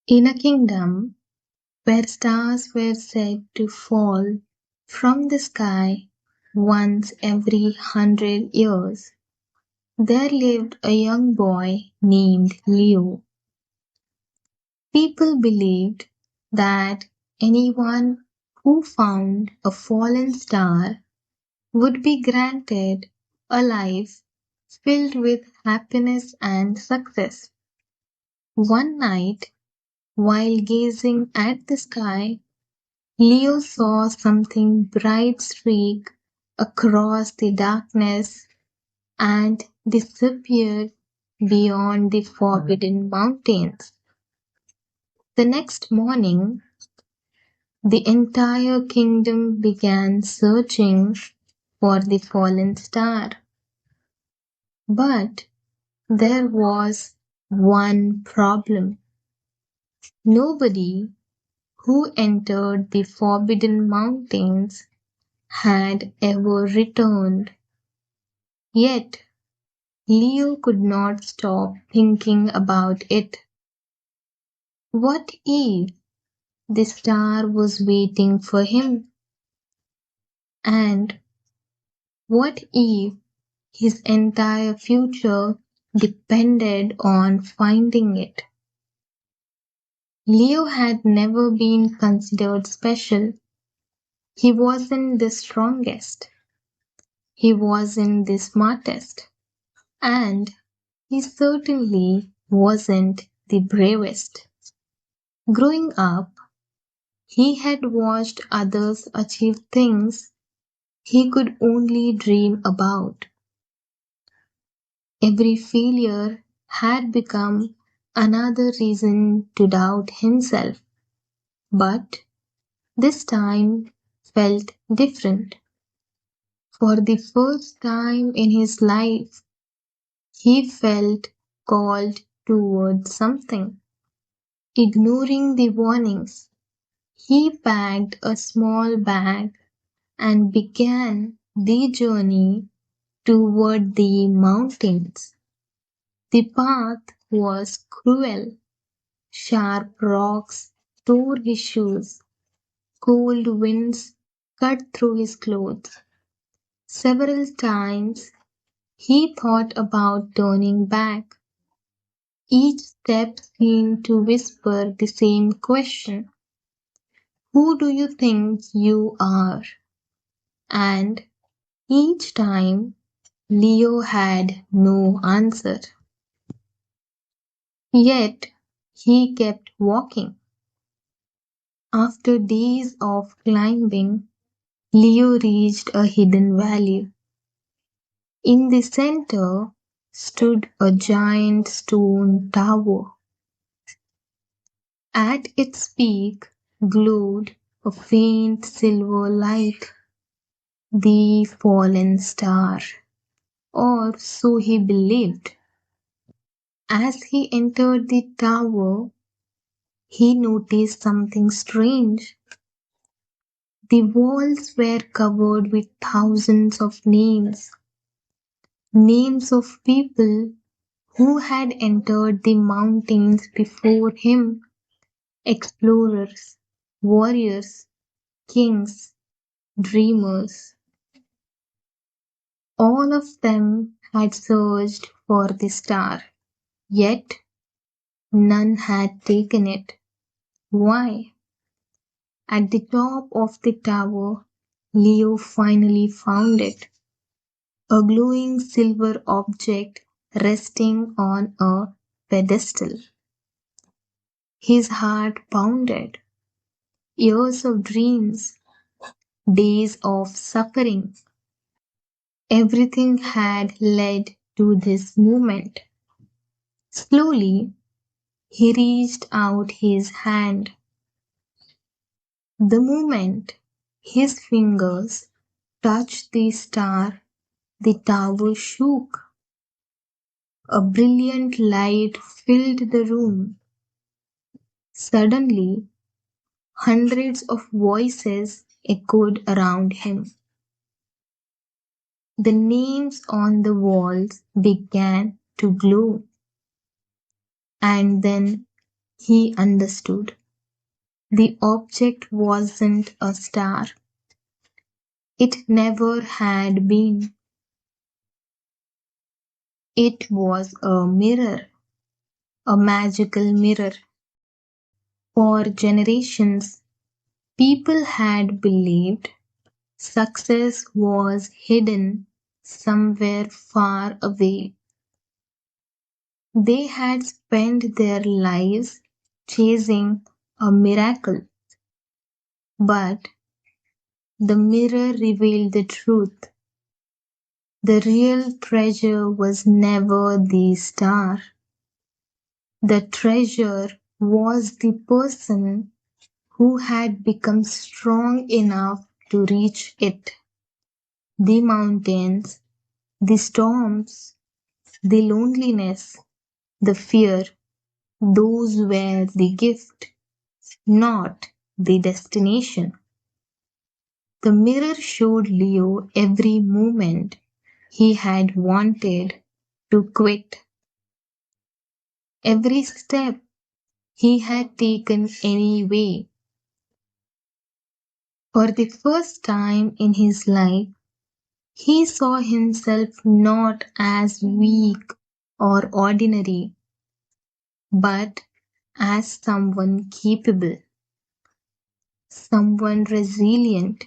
In a kingdom where stars were said to fall from the sky once every 100 years, there lived a young boy named Leo. People believed that anyone who found a fallen star would be granted a life filled with happiness and success. One night, while gazing at the sky, Leo saw something bright streak across the darkness and disappear beyond the forbidden mountains. The next morning, the entire kingdom began searching for the fallen star. But there was one problem. Nobody who entered the forbidden mountains had ever returned. Yet Leo could not stop thinking about it. What if the star was waiting for him? And what if his entire future depended on finding it? Leo had never been considered special. He wasn't the strongest. He wasn't the smartest. And he certainly wasn't the bravest. Growing up, he had watched others achieve things he could only dream about. Every failure had become another reason to doubt himself. But this time felt different. For the first time in his life, he felt called towards something. Ignoring the warnings, he packed a small bag and began the journey toward the mountains. The path was cruel. Sharp rocks tore his shoes. Cold winds cut through his clothes. Several times he thought about turning back. Each step seemed to whisper the same question. Who do you think you are? And each time Leo had no answer. Yet he kept walking. After days of climbing, Leo reached a hidden valley. In the center stood a giant stone tower. At its peak glowed a faint silver light, the fallen star, or so he believed. As he entered the tower, he noticed something strange. The walls were covered with thousands of names, names of people who had entered the mountains before him, explorers, warriors, kings, dreamers. All of them had searched for the star, yet none had taken it. Why? At the top of the tower, Leo finally found it, a glowing silver object resting on a pedestal. His heart pounded. Years of dreams, days of suffering, everything had led to this moment. Slowly, he reached out his hand. The moment his fingers touched the star, the tower shook. A brilliant light filled the room. Suddenly, hundreds of voices echoed around him. The names on the walls began to glow, and then he understood. The object wasn't a star. It never had been. It was a mirror, a magical mirror. For generations, people had believed success was hidden somewhere far away. They had spent their lives chasing a miracle, but the mirror revealed the truth. The real treasure was never the star. The treasure was the person who had become strong enough to reach it. The mountains, the storms, the loneliness, the fear, those were the gift, not the destination. The mirror showed Leo every moment he had wanted to quit, every step he had taken anyway. For the first time in his life, he saw himself not as weak or ordinary, but as someone capable, someone resilient,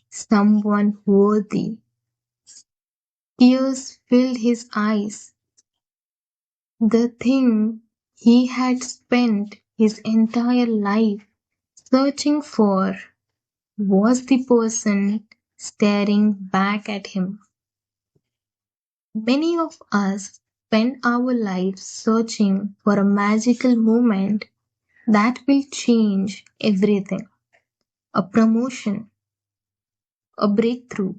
someone worthy. Tears filled his eyes. The thing he had spent his entire life searching for was the person staring back at him. Many of us spend our lives searching for a magical moment that will change everything: a promotion, a breakthrough,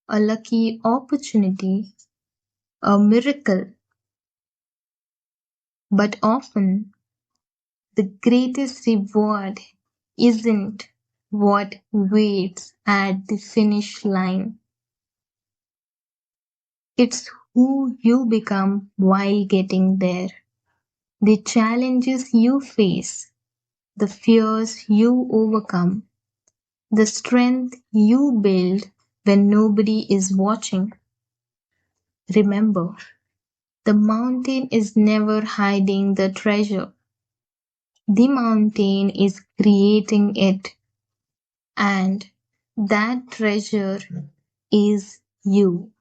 a lucky opportunity, a miracle. But often, the greatest reward isn't what waits at the finish line, it's who you become while getting there. The challenges you face, the fears you overcome, the strength you build when nobody is watching. Remember, the mountain is never hiding the treasure. The mountain is creating it, and that treasure is you.